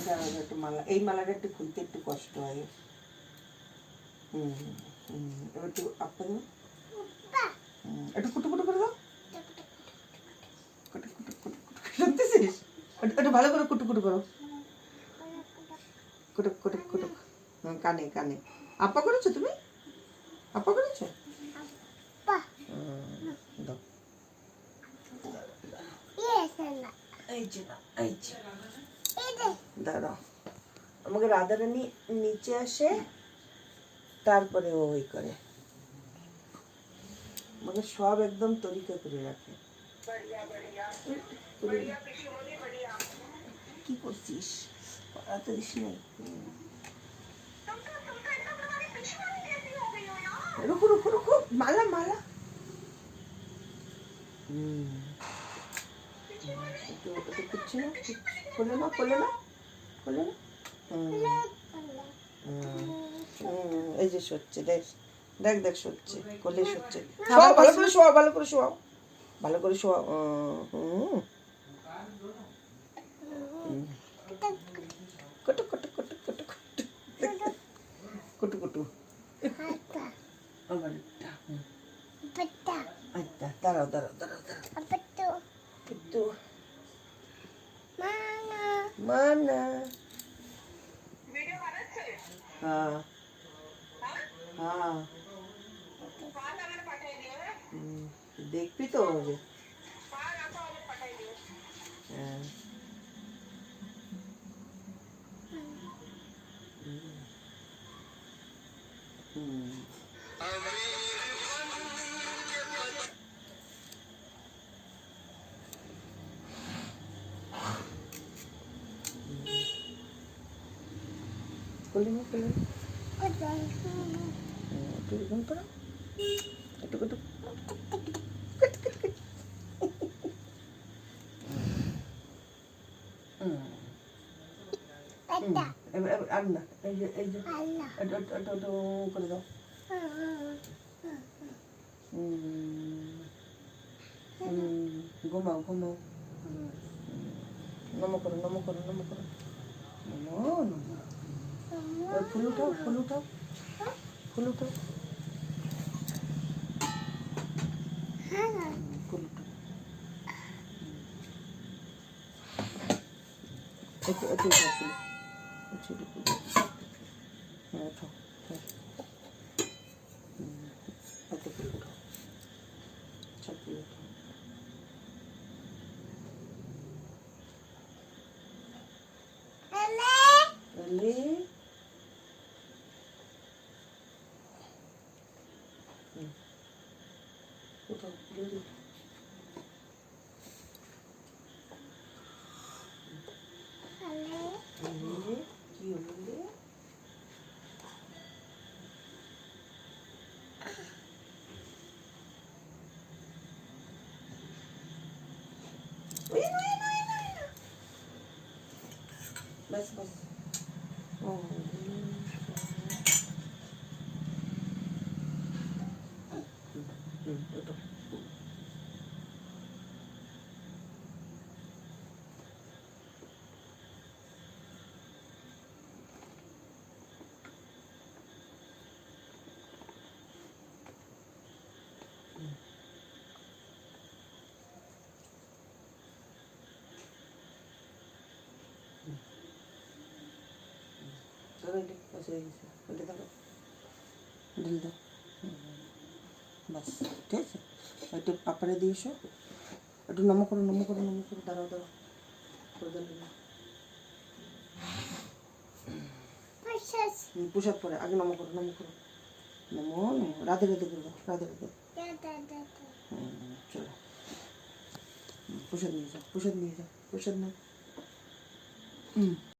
দাঁড়াও একটু মালা, এই মালাটা একটু খুলতে একটু কষ্ট হয়। এবার একটু আপা দাও, একটু কুটু কুটু করে দাও, কুটু কুটু কুটু কুটু, শুনতেছিস? একটু ভালো করে কুটু কুটু করো, কুটুক কুটুক কুটুক, কানে কানে। আপা করেছো তুমি? আপা করেছো? দাও, এই যে না, এই যে দাঁড়াও, আমাকে রাধারানী নিচে আসে তারপরে ও ওই করে, আমাকে সব একদম তরিকা করে রাখে। কি করছিস? পড়াতে দিস নাই? রুকু রুকু রুকু, মালা মালা। কিচ্ছু না, খোলে না খোলে না খোলে না। এই যে সচ্ছে, দেখ দেখ দেখ সচ্ছে, কোলে সচ্ছে। শোয়াও, ভালো করে শোয়াও, ভালো করে শোয়াও, ভালো করে শোয়াও। কটু কটু কটু কটু কটু কুটু কুটু। আচ্ছা দাঁড়াও দাঁড়াও দাঁড়াও দাঁড়াও একটু মানা। হ্যাঁ হ্যাঁ, দেখবি তো যে। হ্যাঁ করলি না করলি না, একটু এরকম করো, একটু একটু। আর না, এই যে এই যে একটু একটু একটু একটু করে দাও। ঘুমাও ঘুমাও, নমো করো নমো করো নমো করো, নমো নমো। ফুল উঠাও ফুল উঠাও ফুল উঠাও, ফুল উঠাও। একটু একটু উঠাও ফুল, একটু ফুল। হ্যাঁ উঠাও, এত ফুল উঠাও, সব ফুল উঠাও। এলে উঠাও, জলদি উঠাও। কি হলে? बस बस उठो। ধরো বসে গেছে, উল্টে ধরো, ঢিল দাও, বাস ঠিক আছে। একটু পাপড়ে দিয়ে এসো, একটু নমো করো নমো করো নমো করো, দাঁড়াও দাঁড়াও করে দেন। পোশাক পরে আগে নমো করো নমো করো, নমো নমো, রাধে রাধে করে দাও, রাধে রাধে। চলো প্রসাদ নিয়ে যাও, প্রসাদ নিয়ে যাও, প্রসাদ নাও।